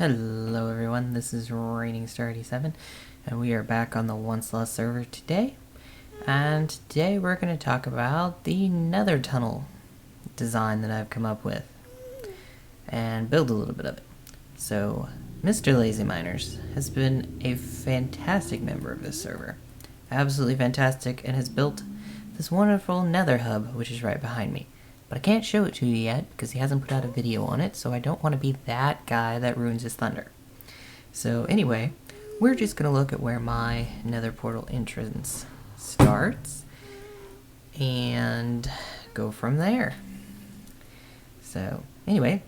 Hello everyone, this is Raining Star 87 and we are back on the Once Lost server today. And today we're going to talk about the Nether Tunnel design that I've come up with and build a little bit of it. So, Mr. Lazy Miners has been a fantastic member of this server. Absolutely fantastic, and has built this wonderful Nether hub, which is right behind me. But I can't show it to you yet because he hasn't put out a video on it, so I don't want to be that guy that ruins his thunder. So anyway, we're just going to look at where my Nether portal entrance starts and go from there. So anyway,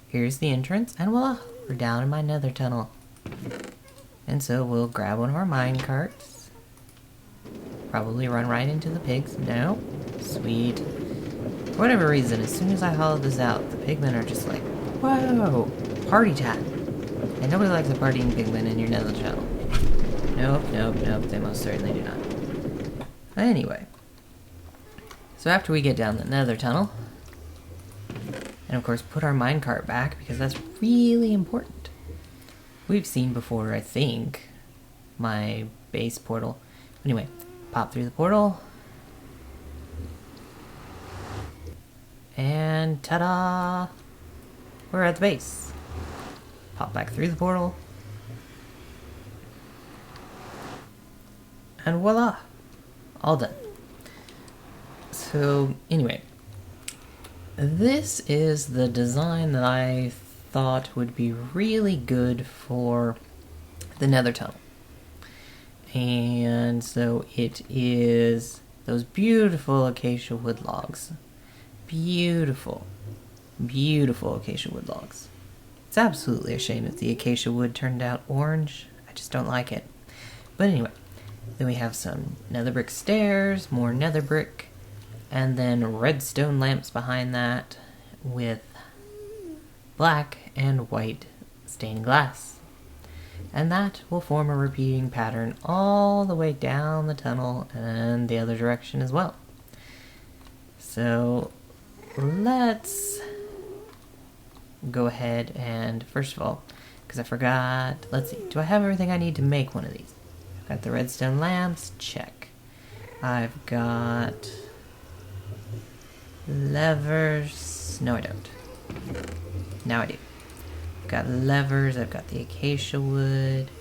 here's the entrance, and voila, we're down in my Nether tunnel. And so we'll grab one of our mine carts. Probably run right into the pigs. No. Sweet. For whatever reason, as soon as I hollow this out, the pigmen are just like, whoa, party time. And nobody likes a partying pigman in your Nether channel. Nope, nope, nope, they most certainly do not. Anyway, so after we get down the Nether tunnel, and of course put our minecart back, because that's really important. We've seen before, I think, my base portal. Anyway, pop through the portal. And ta-da! We're at the base. Pop back through the portal. And voila! All done. So, anyway. This is the design that I thought would be really good for the Nether Tunnel. And so it is those beautiful acacia wood logs. Beautiful, beautiful acacia wood logs. It's absolutely a shame that the acacia wood turned out orange. I just don't like it. But anyway, then we have some nether brick stairs, more nether brick, and then redstone lamps behind that with black and white stained glass. And that will form a repeating pattern all the way down the tunnel and the other direction as well. So let's go ahead and, first of all, because I forgot, let's see, do I have everything I need to make one of these? I've got the redstone lamps, check. I've got levers, no I don't. Now I do. I've got levers, I've got the acacia wood.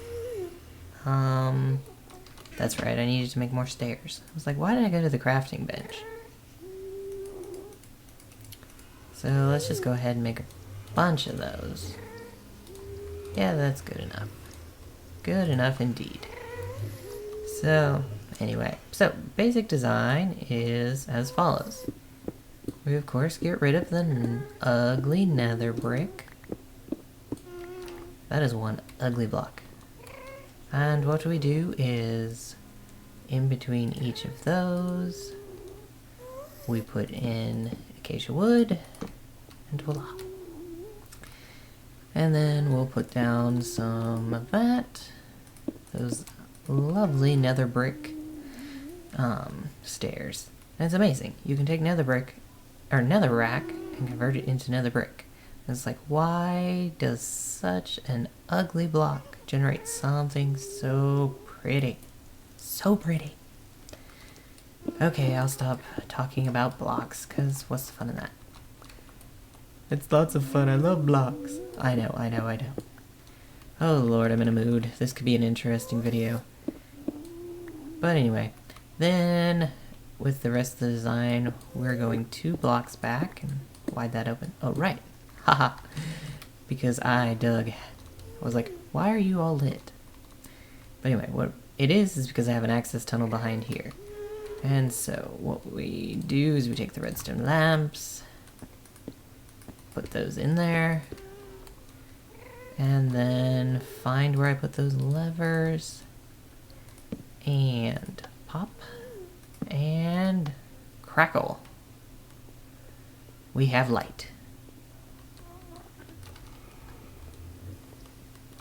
That's right, I needed to make more stairs. I was like, why did I go to the crafting bench? So let's just go ahead and make a bunch of those. Yeah, that's good enough. Good enough indeed. So, anyway. So, basic design is as follows. We, of course, get rid of the ugly nether brick. That is one ugly block. And what we do is, in between each of those, we put in acacia wood, and voila. And then we'll put down some of that, those lovely nether brick stairs. And it's amazing. You can take nether brick, or nether rack, and convert it into nether brick. And it's like, why does such an ugly block generate something so pretty? So pretty. Okay, I'll stop talking about blocks, because what's the fun in that? It's lots of fun, I love blocks. I know. Oh lord, I'm in a mood. This could be an interesting video. But anyway, then with the rest of the design, we're going 2 blocks back and wide that open. Oh, right. Haha. Because I was like, why are you all lit? But anyway, what it is because I have an access tunnel behind here. And so what we do is we take the redstone lamps, put those in there, and then find where I put those levers, and pop, and crackle. We have light.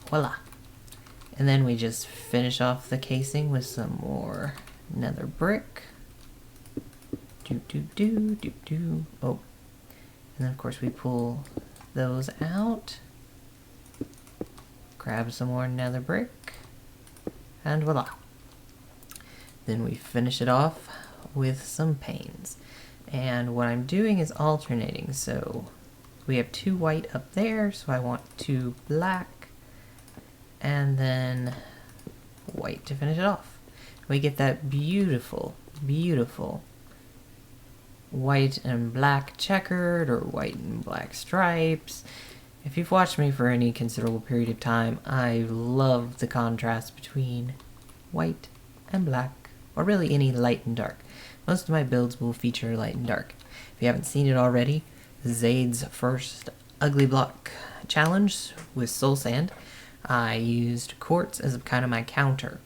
Voila. And then we just finish off the casing with some more nether brick. Oh. And then of course we pull those out. grab some more nether brick, and voila. Then we finish it off with some panes. And what I'm doing is alternating, so we have 2 white up there, so I want 2 black, and then white to finish it off. We get that beautiful, beautiful white and black checkered, or white and black stripes. If you've watched me for any considerable period of time, I love the contrast between white and black, or really any light and dark. Most of my builds will feature light and dark. If you haven't seen it already, Zaid's first ugly block challenge with soul sand, I used quartz as kind of my counter.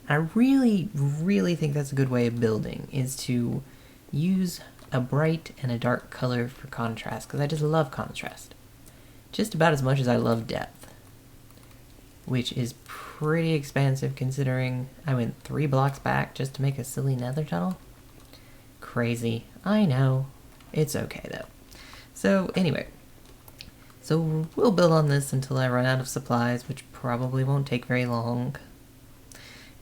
And I really think that's a good way of building, is to use a bright and a dark color for contrast, because I just love contrast. Just about as much as I love depth, which is pretty expansive considering I went 3 blocks back just to make a silly nether tunnel. Crazy, I know. It's okay though. So anyway, so we'll build on this until I run out of supplies, which probably won't take very long.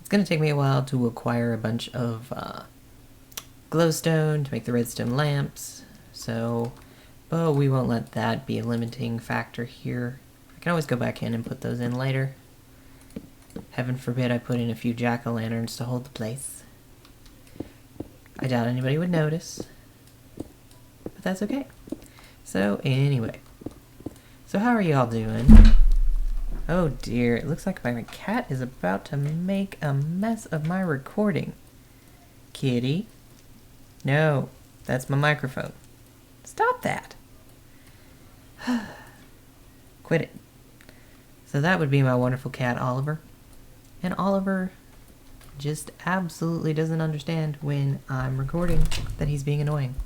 It's going to take me a while to acquire a bunch of glowstone to make the redstone lamps, so, but we won't let that be a limiting factor here. I can always go back in and put those in later. Heaven forbid I put in a few jack-o'-lanterns to hold the place. I doubt anybody would notice, but that's okay. So anyway, so how are y'all doing? Oh dear, it looks like my cat is about to make a mess of my recording. Kitty? No, that's my microphone. Stop that. Quit it. So that would be my wonderful cat, Oliver. And Oliver just absolutely doesn't understand when I'm recording that he's being annoying.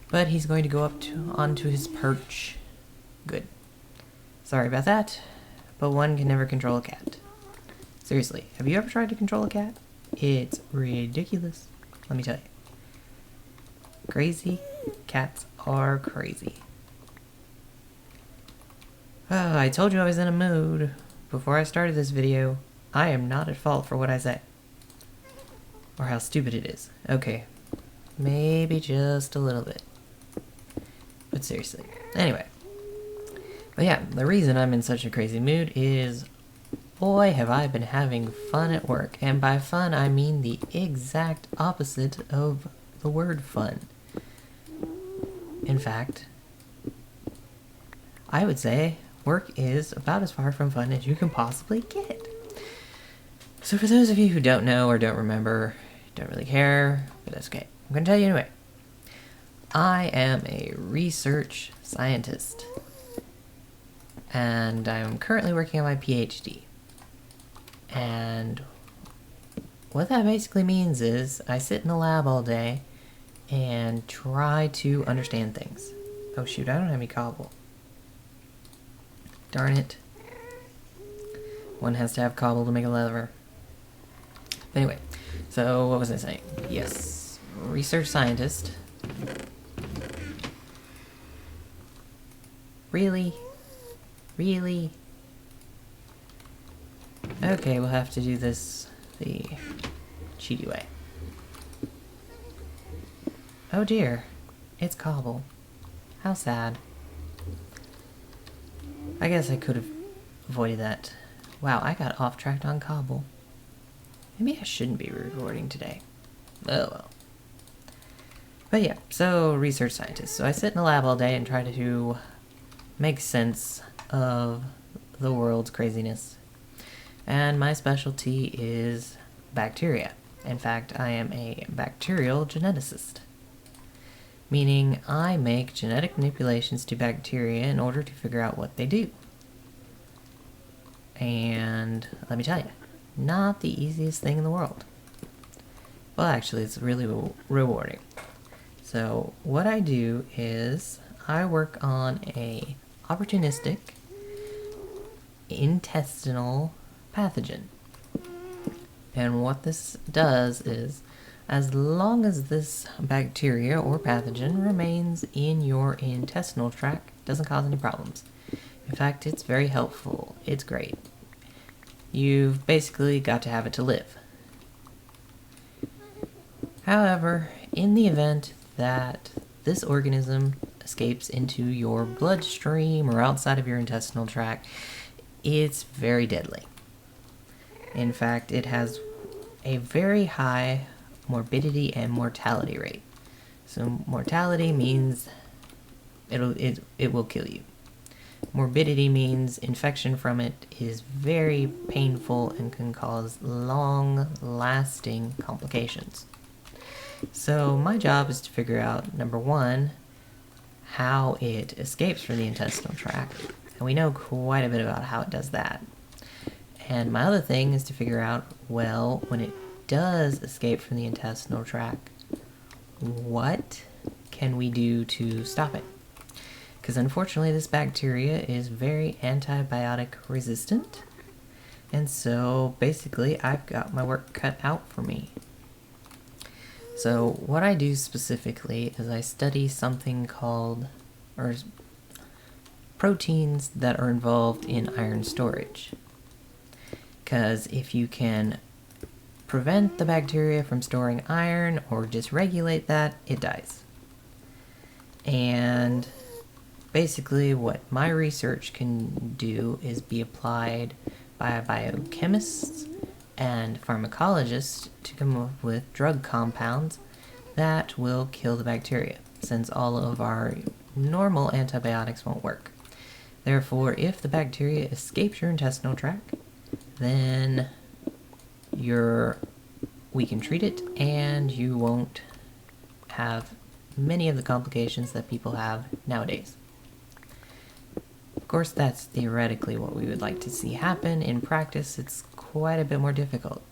But he's going to go up onto his perch. Good. Sorry about that, but one can never control a cat. Seriously, have you ever tried to control a cat? It's ridiculous, let me tell you. Crazy cats are crazy. Oh, I told you I was in a mood before I started this video. I am not at fault for what I say. Or how stupid it is. Okay. Maybe just a little bit. But seriously. Anyway. But yeah, the reason I'm in such a crazy mood is, boy, have I been having fun at work. And by fun, I mean the exact opposite of the word fun. In fact, I would say work is about as far from fun as you can possibly get. So for those of you who don't know or don't remember, don't really care, but that's okay. I'm going to tell you anyway. I am a research scientist, and I'm currently working on my PhD. And what that basically means is I sit in the lab all day and try to understand things. Oh shoot, I don't have any cobble. Darn it. One has to have cobble to make a lever. But anyway, so what was I saying? Yes, research scientist. Really? Really? Okay, we'll have to do this the cheaty way. Oh dear, it's cobble. How sad. I guess I could have avoided that. Wow, I got off track on cobble. Maybe I shouldn't be recording today. Oh well. But yeah, so research scientist. So I sit in the lab all day and try to make sense of the world's craziness. And my specialty is bacteria. In fact, I am a bacterial geneticist. Meaning I make genetic manipulations to bacteria in order to figure out what they do. And let me tell you, not the easiest thing in the world. Well, actually, it's really rewarding. So what I do is I work on a opportunistic intestinal pathogen. And what this does is, as long as this bacteria or pathogen remains in your intestinal tract, it doesn't cause any problems. In fact, it's very helpful. It's great. you've basically got to have it to live. However, in the event that this organism escapes into your bloodstream or outside of your intestinal tract, it's very deadly. In fact, it has a very high morbidity and mortality rate. So mortality means it will kill you. Morbidity means infection from it is very painful and can cause long-lasting complications. So my job is to figure out, number one, how it escapes from the intestinal tract. And we know quite a bit about how it does that. And my other thing is to figure out, well, when it does escape from the intestinal tract, what can we do to stop it? Because unfortunately this bacteria is very antibiotic resistant. And so basically I've got my work cut out for me. So what I do specifically is I study something called, or proteins that are involved in iron storage. Because if you can prevent the bacteria from storing iron or dysregulate that, it dies. And basically what my research can do is be applied by biochemists and pharmacologists to come up with drug compounds that will kill the bacteria, since all of our normal antibiotics won't work. Therefore, if the bacteria escapes your intestinal tract, then we can treat it and you won't have many of the complications that people have nowadays. Of course, that's theoretically what we would like to see happen. In practice, it's quite a bit more difficult.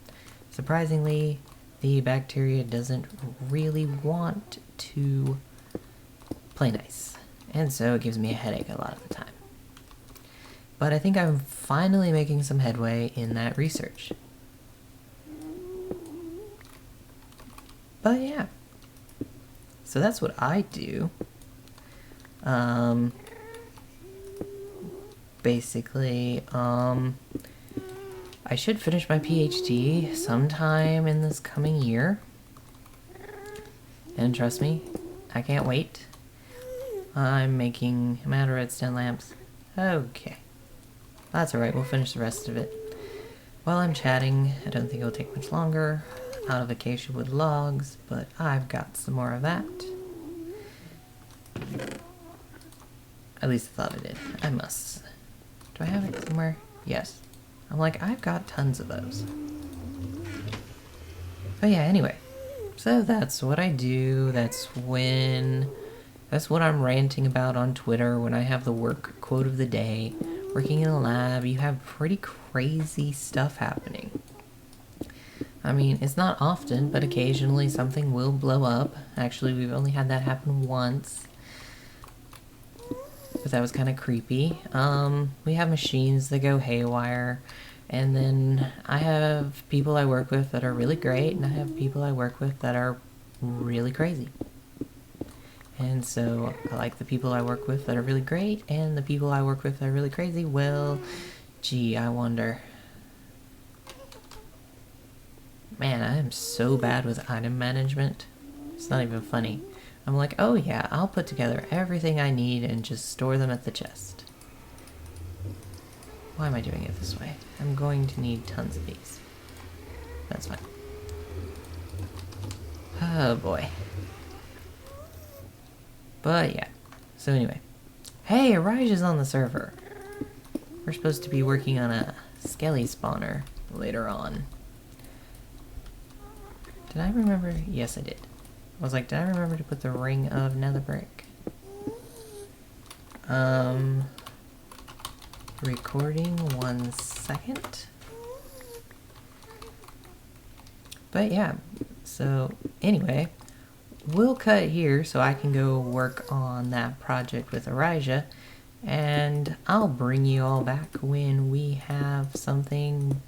Surprisingly, the bacteria doesn't really want to play nice, and so it gives me a headache a lot of the time. But I think I'm finally making some headway in that research. But yeah, so that's what I do. Basically, I should finish my PhD sometime in this coming year. And trust me, I can't wait. I'm making out of redstone lamps. Okay. That's alright, we'll finish the rest of it. While I'm chatting, I don't think it'll take much longer. Out of acacia wood logs, but I've got some more of that. At least I thought I did. I must. Do I have it somewhere? Yes. I'm like, I've got tons of those. But yeah, anyway. So that's what I do. That's what I'm ranting about on Twitter when I have the work quote of the day. Working in a lab, you have pretty crazy stuff happening. I mean, it's not often, but occasionally something will blow up. Actually, we've only had that happen once. But that was kind of creepy. We have machines that go haywire. And then I have people I work with that are really great, and I have people I work with that are really crazy. And so I like the people I work with that are really great, and the people I work with that are really crazy. Well, gee, I wonder. Man, I am so bad with item management. It's not even funny. I'm like, oh yeah, I'll put together everything I need and just store them at the chest. Why am I doing it this way? I'm going to need tons of these. That's fine. Oh boy. But yeah. So anyway. Hey, Elijah's on the server. We're supposed to be working on a skelly spawner later on. Did I remember? Yes, I did. I was like, did I remember to put the ring of nether brick? Recording 1 second. But yeah, so anyway, we'll cut here so I can go work on that project with Elijah, and I'll bring you all back when we have something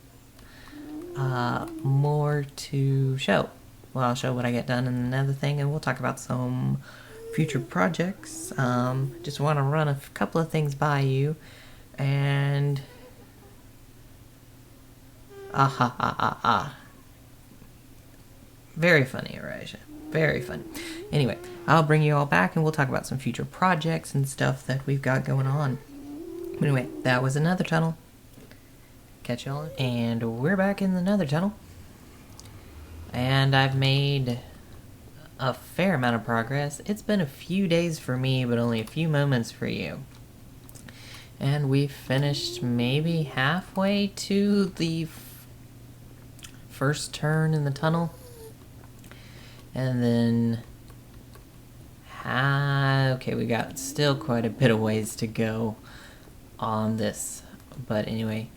more to show. Well, I'll show what I get done and another thing, and we'll talk about some future projects. Just want to run a couple of things by you, and Ah ha ha ha ha. Very funny, Elijah. Very funny. Anyway, I'll bring you all back and we'll talk about some future projects and stuff that we've got going on. Anyway, that was another tunnel. Catch y'all. And we're back in the Nether Tunnel. And I've made a fair amount of progress. It's been a few days for me, but only a few moments for you. And we've finished maybe halfway to the first turn in the tunnel. And then... okay, we got still quite a bit of ways to go on this. But anyway,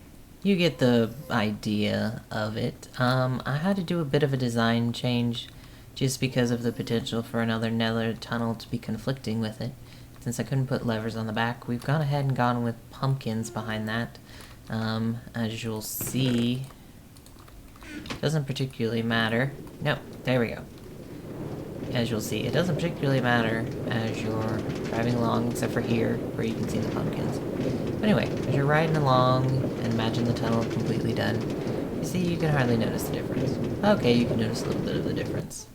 you get the idea of it. I had to do a bit of a design change just because of the potential for another Nether tunnel to be conflicting with it. Since I couldn't put levers on the back, we've gone ahead and gone with pumpkins behind that. As you'll see, doesn't particularly matter. No, there we go. As you'll see, it doesn't particularly matter as you're driving along, except for here, where you can see the pumpkins. But anyway, as you're riding along, and imagine the tunnel completely done, you see you can hardly notice the difference. Okay, you can notice a little bit of the difference.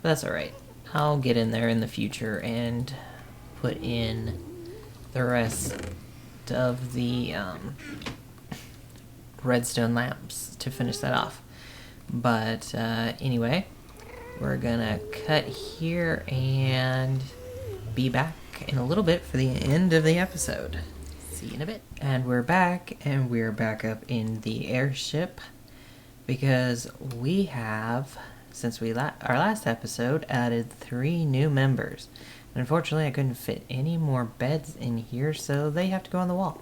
But that's alright. I'll get in there in the future and put in the rest of the redstone lamps to finish that off. But anyway... we're gonna cut here and be back in a little bit for the end of the episode. See you in a bit. And we're back up in the airship because we have, since our last episode, added 3 new members. And unfortunately, I couldn't fit any more beds in here, so they have to go on the wall.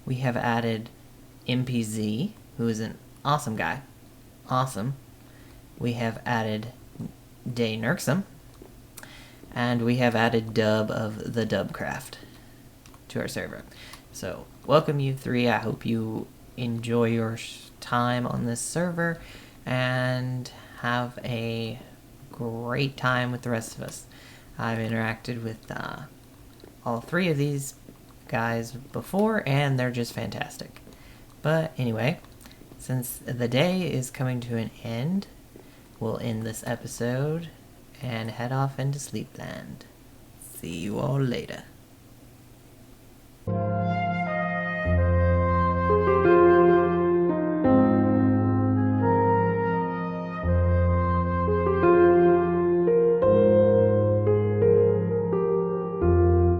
We have added MPZ, who is an awesome guy. Awesome. We have added Day Nerksum, and we have added Dub of the Dubcraft to our server. So, welcome you 3. I hope you enjoy your time on this server and have a great time with the rest of us. I've interacted with all 3 of these guys before, and they're just fantastic. But anyway, since the day is coming to an end, we'll end this episode and head off into Sleepland. See you all later.